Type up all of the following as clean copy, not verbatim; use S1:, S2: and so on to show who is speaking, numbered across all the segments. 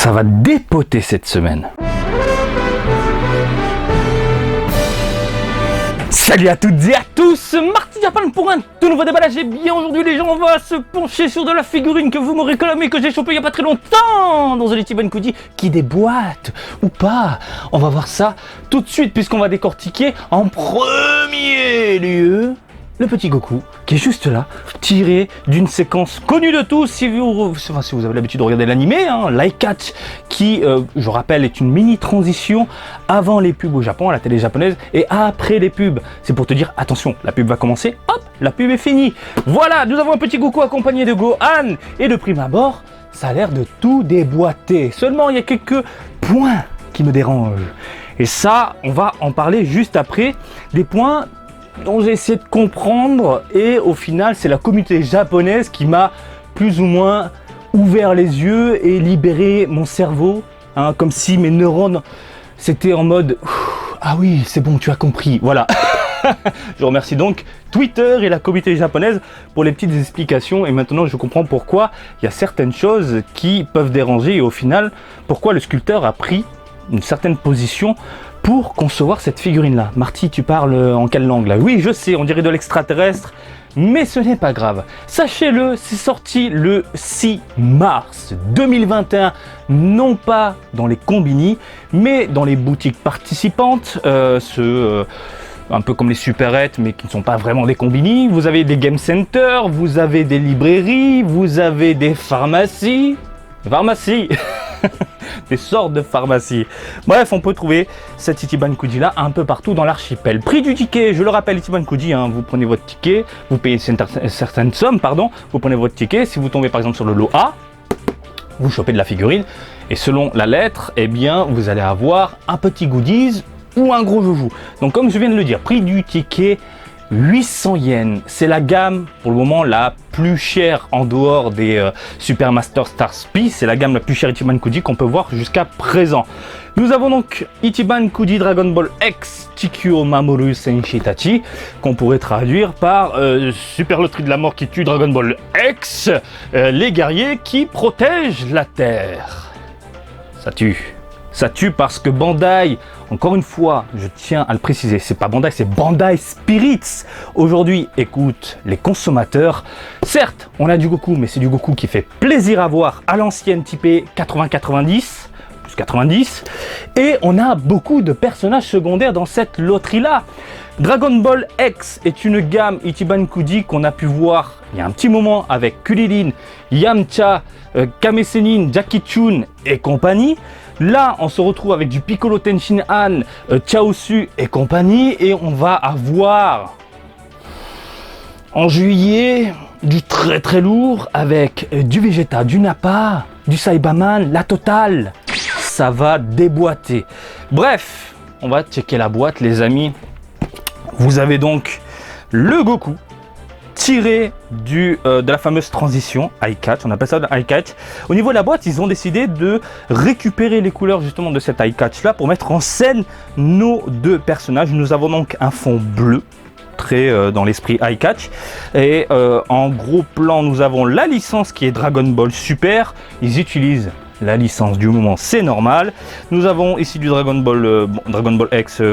S1: Ça va dépoter cette semaine. Salut à toutes et à tous, Marty Japan pour un tout nouveau déballage. Et bien aujourd'hui les gens, on va se pencher sur de la figurine que vous m'aurez réclamé, que j'ai chopé il n'y a pas très longtemps dans The Ichiban Kuji, qui déboîte ou pas. On va voir ça tout de suite puisqu'on va décortiquer en premier lieu le petit Goku qui est juste là, tiré d'une séquence connue de tous si vous avez l'habitude de regarder l'animé, l'I-Catch, qui, je rappelle, est une mini transition avant les pubs au Japon, à la télé japonaise, et après les pubs. C'est pour te dire, attention, la pub va commencer, hop, la pub est finie. Voilà, nous avons un petit Goku accompagné de Gohan, et de prime abord, ça a l'air de tout déboîter. Seulement, il y a quelques points qui me dérangent. Et ça, on va en parler juste après, des points dont j'ai essayé de comprendre, et au final c'est la communauté japonaise qui m'a plus ou moins ouvert les yeux et libéré mon cerveau, comme si mes neurones c'était en mode ah oui c'est bon tu as compris, voilà. Je remercie donc Twitter et la communauté japonaise pour les petites explications, et maintenant je comprends pourquoi il y a certaines choses qui peuvent déranger, et au final pourquoi le sculpteur a pris une certaine position pour concevoir cette figurine-là. Marty, tu parles en quelle langue là? Oui, je sais, on dirait de l'extraterrestre, mais ce n'est pas grave. Sachez-le, c'est sorti le 6 mars 2021, non pas dans les combini, mais dans les boutiques participantes, un peu comme les supérettes, mais qui ne sont pas vraiment des combini. Vous avez des game centers, vous avez des librairies, vous avez des pharmacies. Des sortes de pharmacies. Bref, on peut trouver cet Ichiban Kuji là un peu partout dans l'archipel. Prix du ticket, je le rappelle, Ichiban Kuji, vous prenez votre ticket, vous payez une certaine somme, vous prenez votre ticket. Si vous tombez par exemple sur le lot A, vous chopez de la figurine, et selon la lettre, eh bien, vous allez avoir un petit goodies ou un gros joujou. Donc comme je viens de le dire, prix du ticket 800 yens, c'est la gamme pour le moment la plus chère en dehors des Super Master Star Spy, c'est la gamme la plus chère Ichiban Kuji qu'on peut voir jusqu'à présent. Nous avons donc Ichiban Kuji Dragon Ball X Chikyo Mamoru Senshitachi, qu'on pourrait traduire par Super Loterie de la Mort qui tue Dragon Ball X, les guerriers qui protègent la Terre. Ça tue. Ça tue parce que Bandai, encore une fois, je tiens à le préciser, c'est pas Bandai, c'est Bandai Spirits. Aujourd'hui, écoute les consommateurs. Certes, on a du Goku, mais c'est du Goku qui fait plaisir à voir, à l'ancienne typée 80-90, plus 90. Et on a beaucoup de personnages secondaires dans cette loterie-là. Dragon Ball X est une gamme Ichiban Kuji qu'on a pu voir il y a un petit moment avec Kulilin, Yamcha, Kame Sennin, Jackie Chun et compagnie. Là, on se retrouve avec du Piccolo Tenshinhan, Chaosu et compagnie, et on va avoir en juillet du très très lourd avec du Vegeta, du Nappa, du Saibaman, la totale. Ça va déboîter. Bref, on va checker la boîte les amis. Vous avez donc le Goku tiré de la fameuse transition I-Catch, on appelle ça I-Catch. Au niveau de la boîte, ils ont décidé de récupérer les couleurs justement de cet I-Catch là pour mettre en scène nos deux personnages. Nous avons donc un fond bleu, très dans l'esprit I-Catch, et en gros plan nous avons la licence qui est Dragon Ball Super. Ils utilisent la licence du moment, c'est normal. Nous avons ici du Dragon Ball X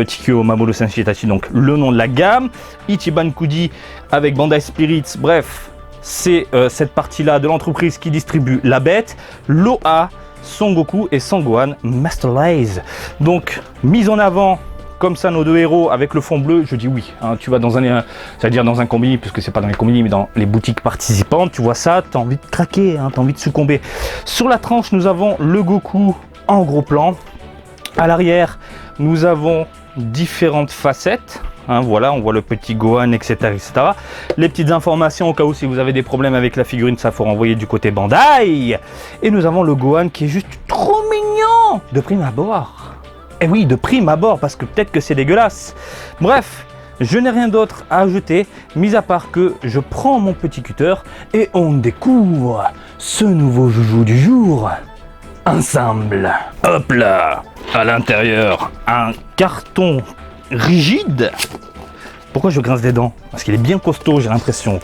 S1: Chikyo Mamoru Senshitachi, donc le nom de la gamme. Ichiban Kuji avec Bandai Spirits, bref, c'est cette partie-là de l'entreprise qui distribue la bête. L'OA, Son Goku et Son Gohan Master Lays. Donc, mise en avant comme ça nos deux héros avec le fond bleu, je dis oui. Tu vas dans un combini, puisque c'est pas dans les combini, mais dans les boutiques participantes, tu vois ça, tu as envie de craquer, tu as envie de succomber. Sur la tranche, nous avons le Goku en gros plan. À l'arrière, nous avons différentes facettes. Voilà, on voit le petit Gohan, etc., etc. Les petites informations au cas où si vous avez des problèmes avec la figurine, ça faut renvoyer du côté Bandai. Et nous avons le Gohan qui est juste trop mignon de prime abord. Et oui, de prime abord, parce que peut-être que c'est dégueulasse. Bref, je n'ai rien d'autre à ajouter, mis à part que je prends mon petit cutter et on découvre ce nouveau joujou du jour. Ensemble. Hop là, à l'intérieur, un carton rigide. Pourquoi je grince des dents? Parce qu'il est bien costaud, j'ai l'impression.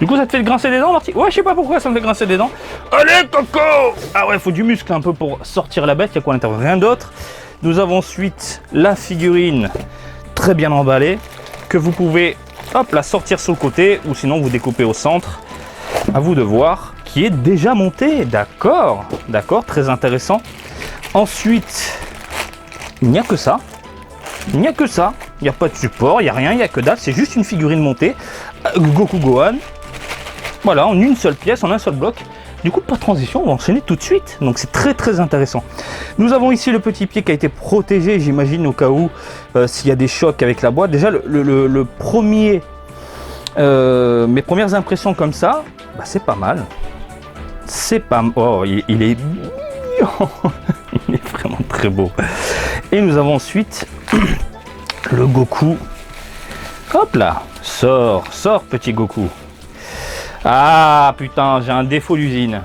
S1: Du coup, ça te fait grincer des dents, Marty? Ouais, je sais pas pourquoi ça me fait grincer des dents. Allez, Coco! Ah ouais, faut du muscle un peu pour sortir la bête. Il y a quoi à l'intérieur? Rien d'autre. Nous avons ensuite la figurine très bien emballée que vous pouvez, hop, la sortir sur le côté ou sinon vous découpez au centre. À vous de voir, qui est déjà montée. D'accord, d'accord, très intéressant. Ensuite, il n'y a que ça. Il n'y a que ça. Il n'y a pas de support, il n'y a rien, il n'y a que dalle. C'est juste une figurine montée. Goku Gohan. Voilà, en une seule pièce, en un seul bloc. Du coup, pas de transition, on va enchaîner tout de suite. Donc c'est très très intéressant. Nous avons ici le petit pied qui a été protégé, j'imagine, au cas où s'il y a des chocs avec la boîte. Déjà, le premier, mes premières impressions comme ça, bah, c'est pas mal. C'est pas... Oh, il est... il est vraiment très beau. Et nous avons ensuite le Goku. Hop là, sors petit Goku. Ah putain, j'ai un défaut d'usine.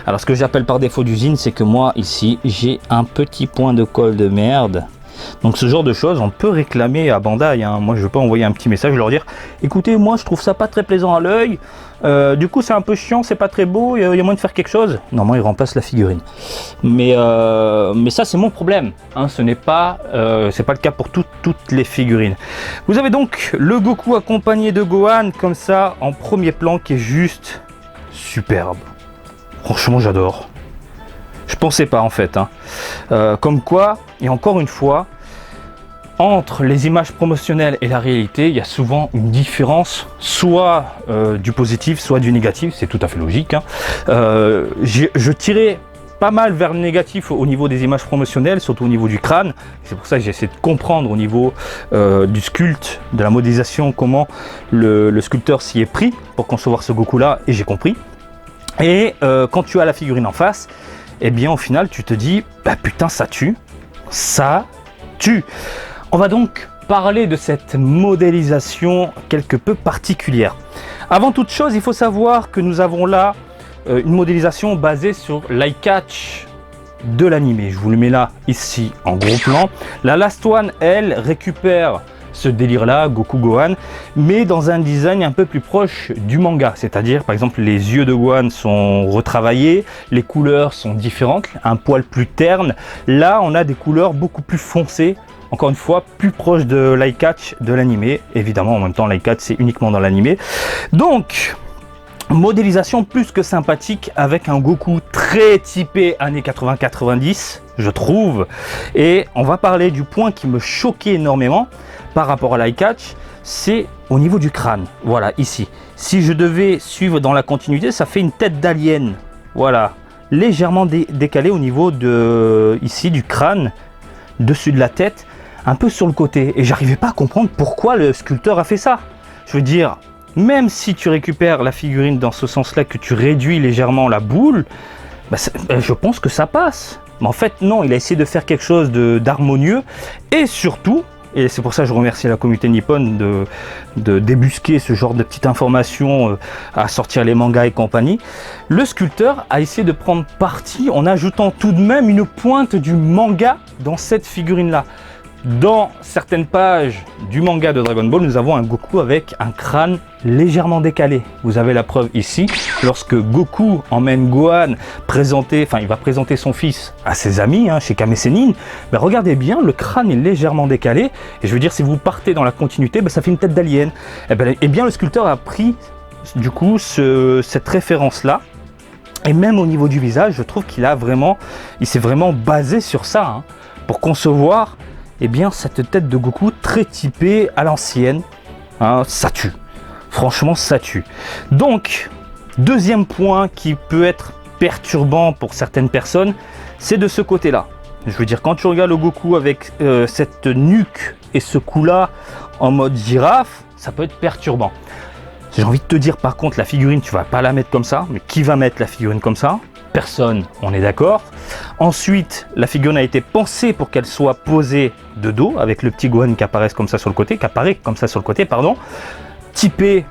S1: Alors ce que j'appelle par défaut d'usine, c'est que moi ici, j'ai un petit point de colle de merde. Donc ce genre de choses, on peut réclamer à Bandai, hein. Moi je peux envoyer un petit message, leur dire écoutez, moi je trouve ça pas très plaisant à l'œil, du coup c'est un peu chiant, c'est pas très beau, il y a moyen de faire quelque chose. Normalement ils remplacent la figurine. Mais ça c'est mon problème, hein. Ce n'est pas, c'est pas le cas pour toutes les figurines. Vous avez donc le Goku accompagné de Gohan comme ça en premier plan qui est juste superbe. Franchement j'adore. Je pensais pas en fait, hein. Comme quoi, et encore une fois, entre les images promotionnelles et la réalité, il y a souvent une différence, soit du positif, soit du négatif, c'est tout à fait logique, hein. Je tirais pas mal vers le négatif au niveau des images promotionnelles, surtout au niveau du crâne. C'est pour ça que j'ai essayé de comprendre au niveau du sculpte, de la modélisation, comment le sculpteur s'y est pris pour concevoir ce Goku-là, et j'ai compris. Et quand tu as la figurine en face, eh bien au final tu te dis bah putain ça tue, ça tue. On va donc parler de cette modélisation quelque peu particulière. Avant toute chose, il faut savoir que nous avons là une modélisation basée sur l'eye catch de l'animé. Je vous le mets là ici en gros plan. La Last One, elle, récupère ce délire là, Goku Gohan, mais dans un design un peu plus proche du manga, c'est-à-dire par exemple les yeux de Gohan sont retravaillés, les couleurs sont différentes, un poil plus terne. Là on a des couleurs beaucoup plus foncées, encore une fois plus proche de l'eye catch de l'animé. Évidemment en même temps l'eye catch c'est uniquement dans l'animé. Donc modélisation plus que sympathique avec un Goku très typé années 80-90 je trouve. Et on va parler du point qui me choquait énormément par rapport à l'eye catch, c'est au niveau du crâne. Voilà, ici. Si je devais suivre dans la continuité, ça fait une tête d'alien. Voilà, légèrement décalé au niveau de ici du crâne, dessus de la tête, un peu sur le côté. Et j'arrivais pas à comprendre pourquoi le sculpteur a fait ça. Je veux dire, même si tu récupères la figurine dans ce sens-là, que tu réduis légèrement la boule, bah je pense que ça passe. Mais en fait, non, il a essayé de faire quelque chose d'harmonieux et surtout. Et c'est pour ça que je remercie la communauté nippone de débusquer ce genre de petites informations, à sortir les mangas et compagnie. Le sculpteur a essayé de prendre parti en ajoutant tout de même une pointe du manga dans cette figurine-là. Dans certaines pages du manga de Dragon Ball, nous avons un Goku avec un crâne légèrement décalé. Vous avez la preuve ici, lorsque Goku emmène Gohan il va présenter son fils à ses amis, hein, chez Kame Sennin. Mais regardez bien, le crâne est légèrement décalé. Et je veux dire, si vous partez dans la continuité, ça fait une tête d'alien. Et bien, le sculpteur a pris du coup cette référence-là. Et même au niveau du visage, je trouve il s'est vraiment basé sur ça, hein, pour concevoir cette tête de Goku très typée à l'ancienne, hein, ça tue. Franchement, ça tue. Donc, deuxième point qui peut être perturbant pour certaines personnes, c'est de ce côté-là. Je veux dire, quand tu regardes le Goku avec cette nuque et ce cou-là en mode girafe, ça peut être perturbant. J'ai envie de te dire, par contre, la figurine, tu vas pas la mettre comme ça. Mais qui va mettre la figurine comme ça? Personne, on est d'accord. Ensuite, la figurine a été pensée pour qu'elle soit posée de dos, avec le petit Gohan qui apparaît comme ça sur le côté, typé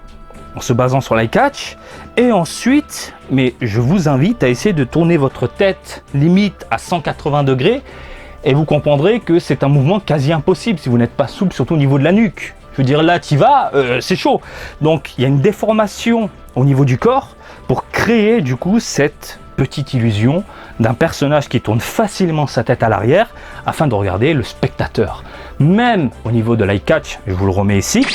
S1: en se basant sur l'eye catch. Et ensuite, mais je vous invite à essayer de tourner votre tête limite à 180 degrés et vous comprendrez que c'est un mouvement quasi impossible si vous n'êtes pas souple, surtout au niveau de la nuque. Je veux dire, là, tu vas, c'est chaud. Donc, il y a une déformation au niveau du corps pour créer, du coup, cette petite illusion d'un personnage qui tourne facilement sa tête à l'arrière afin de regarder le spectateur. Même au niveau de l'eye catch, je vous le remets ici,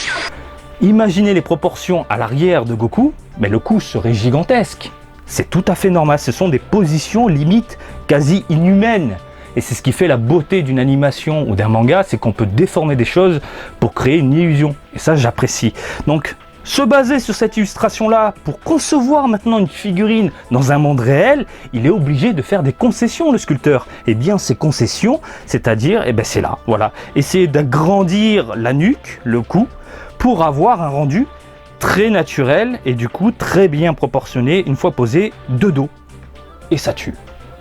S1: imaginez les proportions à l'arrière de Goku, mais le coup serait gigantesque. C'est tout à fait normal, ce sont des positions limite quasi inhumaines. Et c'est ce qui fait la beauté d'une animation ou d'un manga, c'est qu'on peut déformer des choses pour créer une illusion. Et ça, j'apprécie. Donc, se baser sur cette illustration-là pour concevoir maintenant une figurine dans un monde réel, il est obligé de faire des concessions, le sculpteur. Et bien, ces concessions, c'est-à-dire, eh ben, c'est là, voilà. Essayer d'agrandir la nuque, le cou, pour avoir un rendu très naturel et du coup très bien proportionné une fois posé de dos. Et ça tue.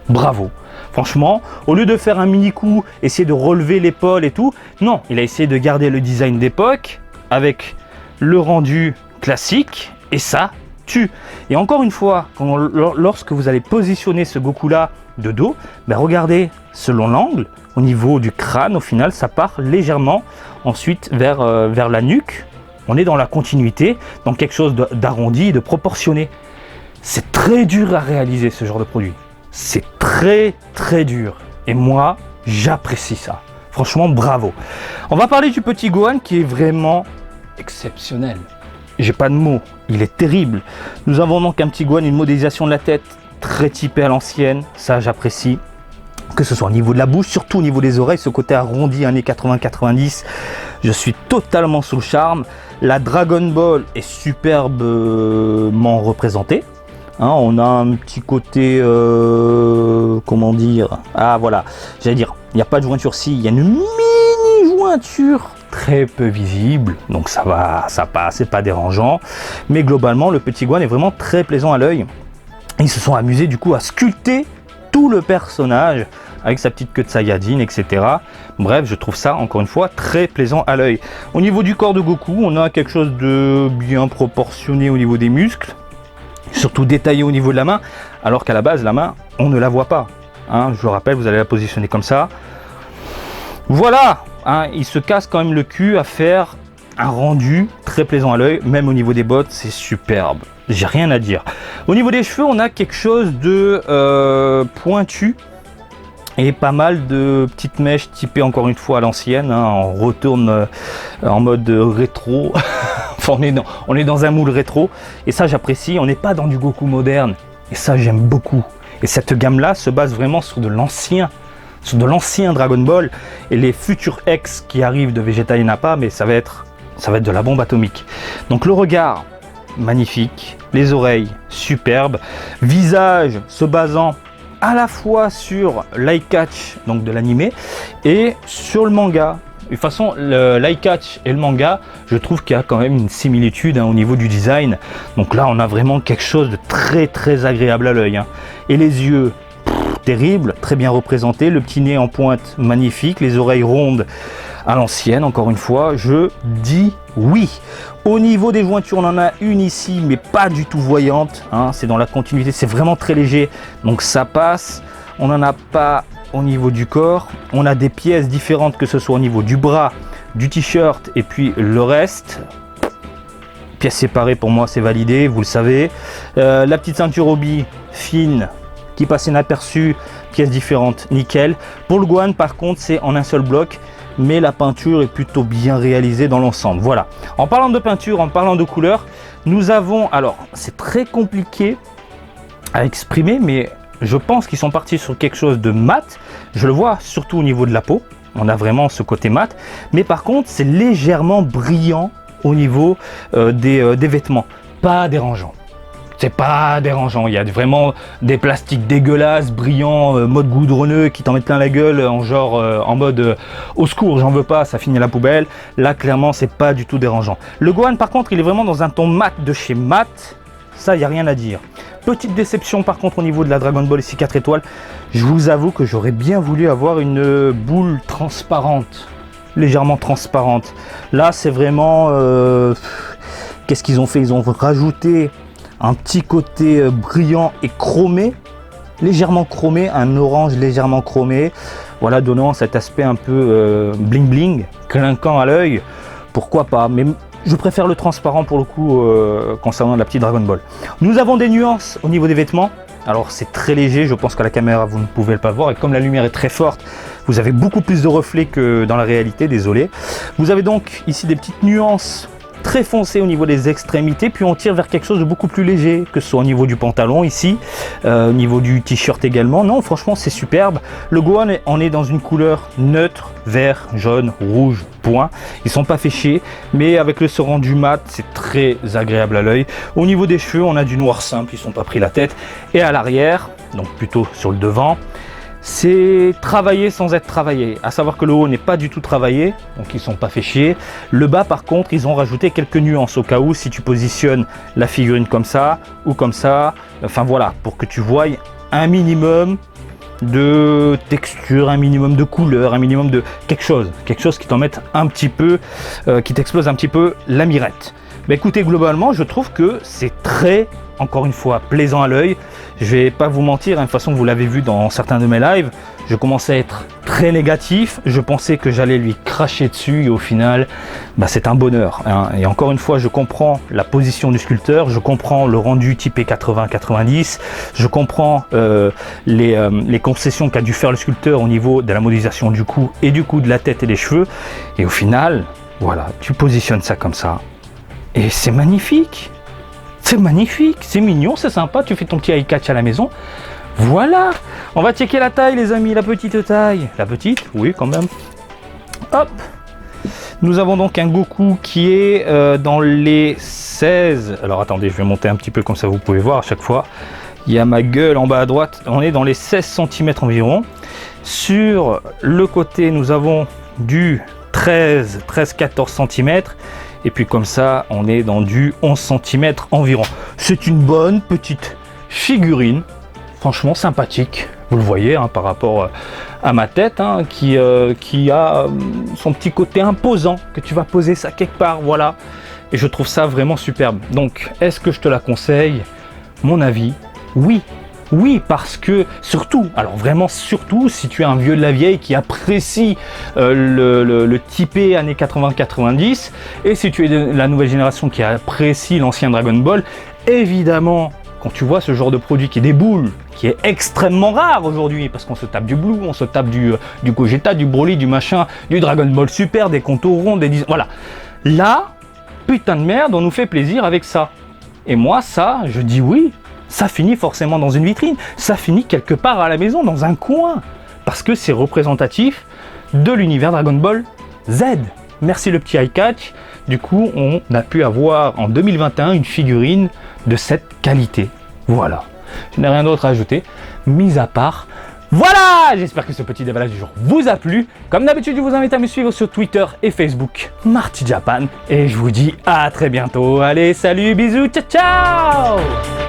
S1: Bravo. Franchement, au lieu de faire un mini coup, essayer de relever l'épaule et tout, non, il a essayé de garder le design d'époque avec le rendu classique et ça tue. Et encore une fois, lorsque vous allez positionner ce Goku là de dos, ben regardez selon l'angle, au niveau du crâne, au final ça part légèrement ensuite vers la nuque. On est dans la continuité, dans quelque chose d'arrondi, de proportionné. C'est très dur à réaliser ce genre de produit. C'est très très dur. Et moi, j'apprécie ça. Franchement, bravo. On va parler du petit Gohan qui est vraiment exceptionnel. J'ai pas de mots, il est terrible. Nous avons donc un petit Gohan, une modélisation de la tête très typée à l'ancienne. Ça, j'apprécie. Que ce soit au niveau de la bouche, surtout au niveau des oreilles, ce côté arrondi années 80-90, je suis totalement sous le charme. La Dragon Ball est superbement représentée. Hein, on a un petit côté, comment dire, ah voilà, j'allais dire, il n'y a pas de jointure-ci, il y a une mini jointure très peu visible, donc ça va, ça passe, c'est pas dérangeant. Mais globalement, le petit Gohan est vraiment très plaisant à l'œil. Ils se sont amusés du coup à sculpter tout le personnage avec sa petite queue de Saiyajin, etc. Bref, je trouve ça, encore une fois, très plaisant à l'œil. Au niveau du corps de Goku, on a quelque chose de bien proportionné au niveau des muscles, surtout détaillé au niveau de la main, alors qu'à la base, la main, on ne la voit pas. Hein, je le rappelle, vous allez la positionner comme ça. Voilà, hein, il se casse quand même le cul à faire un rendu très plaisant à l'œil, même au niveau des bottes, c'est superbe. J'ai rien à dire. Au niveau des cheveux, on a quelque chose de pointu et pas mal de petites mèches typées encore une fois à l'ancienne. Hein. On retourne en mode rétro. Enfin, on est dans un moule rétro et ça j'apprécie. On n'est pas dans du Goku moderne et ça j'aime beaucoup. Et cette gamme-là se base vraiment sur de l'ancien Dragon Ball et les futurs X qui arrivent de Vegeta et Nappa, mais ça va être de la bombe atomique. Donc le regard magnifique, les oreilles superbes, visage se basant à la fois sur l'eye catch donc de l'animé et sur le manga. De toute façon, l'eye catch et le manga, je trouve qu'il y a quand même une similitude au niveau du design. Donc là, on a vraiment quelque chose de très très agréable à l'œil. Hein. Et les yeux, terrible, très bien représenté, le petit nez en pointe magnifique, les oreilles rondes à l'ancienne, encore une fois, je dis oui. Au niveau des jointures, on en a une ici, mais pas du tout voyante, hein, c'est dans la continuité, c'est vraiment très léger, donc ça passe. On n'en a pas au niveau du corps, on a des pièces différentes, que ce soit au niveau du bras, du t-shirt, et puis le reste. Pièces séparées, pour moi, c'est validé, vous le savez. La petite ceinture obi fine, qui passe inaperçu, pièces différentes, nickel. Pour le Gohan, par contre, c'est en un seul bloc, mais la peinture est plutôt bien réalisée dans l'ensemble. Voilà. En parlant de peinture, en parlant de couleur, nous avons, alors c'est très compliqué à exprimer, mais je pense qu'ils sont partis sur quelque chose de mat. Je le vois surtout au niveau de la peau, on a vraiment ce côté mat, mais par contre c'est légèrement brillant au niveau des vêtements, pas dérangeant. C'est pas dérangeant, il y a vraiment des plastiques dégueulasses, brillants, mode goudronneux qui t'en mettent plein la gueule, en mode au secours, j'en veux pas, ça finit à la poubelle. Là, clairement, c'est pas du tout dérangeant. Le Gohan, par contre, il est vraiment dans un ton mat de chez mat, ça, il n'y a rien à dire. Petite déception, par contre, au niveau de la Dragon Ball ici 4 étoiles, je vous avoue que j'aurais bien voulu avoir une boule transparente, légèrement transparente. Là, c'est vraiment... qu'est-ce qu'ils ont fait? Ils ont rajouté un petit côté brillant et chromé, légèrement chromé, un orange légèrement chromé, voilà, donnant cet aspect un peu bling bling, clinquant à l'œil. pourquoi pas, mais je préfère le transparent pour le coup concernant la petite Dragon Ball. Nous avons des nuances au niveau des vêtements. Alors c'est très léger, je pense qu'à la caméra vous ne pouvez pas voir, et comme la lumière est très forte, vous avez beaucoup plus de reflets que dans la réalité, désolé. Vous avez donc ici des petites nuances très foncées au niveau des extrémités, puis on tire vers quelque chose de beaucoup plus léger, que ce soit au niveau du pantalon ici, au niveau du t-shirt également. Non, franchement c'est superbe. Le Gohan, on est dans une couleur neutre, vert, jaune, rouge, point. Ils sont pas fait chier, mais avec le rendu mat, c'est très agréable à l'œil. Au niveau des cheveux, on a du noir simple, ils sont pas pris la tête. Et à l'arrière, donc plutôt sur le devant, c'est travaillé sans être travaillé, à savoir que le haut n'est pas du tout travaillé, donc ils sont pas fait chier. Le bas par contre, ils ont rajouté quelques nuances au cas où si tu positionnes la figurine comme ça ou comme ça, enfin voilà, pour que tu voies un minimum de texture, un minimum de couleur, un minimum de quelque chose qui t'en mette un petit peu, qui t'explose un petit peu la mirette. Mais écoutez, globalement, je trouve que c'est très, encore une fois, plaisant à l'œil. Je vais pas vous mentir, hein, de toute façon, vous l'avez vu dans certains de mes lives, je commençais à être très négatif. Je pensais que j'allais lui cracher dessus et au final, bah, c'est un bonheur. Hein. Et encore une fois, je comprends la position du sculpteur, je comprends le rendu typé 80-90, je comprends les concessions qu'a dû faire le sculpteur au niveau de la modélisation du cou et du coup de la tête et des cheveux. Et au final, voilà, tu positionnes ça comme ça. Et c'est magnifique, c'est mignon, c'est sympa, tu fais ton petit eye catch à la maison. Voilà, on va checker la taille les amis, la petite taille. La petite, oui quand même. Hop, nous avons donc un Goku qui est dans les 16. Alors attendez, je vais monter un petit peu comme ça vous pouvez voir à chaque fois. Il y a ma gueule en bas à droite, on est dans les 16 cm environ. Sur le côté, nous avons du 13-14 cm. Et puis comme ça, on est dans du 11 cm environ. C'est une bonne petite figurine, franchement sympathique. Vous le voyez hein, par rapport à ma tête, hein, qui a son petit côté imposant, que tu vas poser ça quelque part, voilà. Et je trouve ça vraiment superbe. Donc, est-ce que je te la conseille? Mon avis, oui. Oui, parce que surtout, alors vraiment surtout, si tu es un vieux de la vieille qui apprécie le typé années 80-90, et si tu es de la nouvelle génération qui apprécie l'ancien Dragon Ball, évidemment, quand tu vois ce genre de produit qui déboule, qui est extrêmement rare aujourd'hui, parce qu'on se tape du Blue, on se tape du Gogeta, du Broly, du machin, du Dragon Ball Super, des contours ronds, voilà. Là, putain de merde, on nous fait plaisir avec ça. Et moi, ça, je dis oui. Ça finit forcément dans une vitrine, ça finit quelque part à la maison, dans un coin, parce que c'est représentatif de l'univers Dragon Ball Z. Merci le petit eye catch. Du coup, on a pu avoir en 2021 une figurine de cette qualité. Voilà. Je n'ai rien d'autre à ajouter, mis à part. Voilà, j'espère que ce petit déballage du jour vous a plu. Comme d'habitude, je vous invite à me suivre sur Twitter et Facebook, Marty Japan. Et je vous dis à très bientôt. Allez, salut, bisous, ciao, ciao!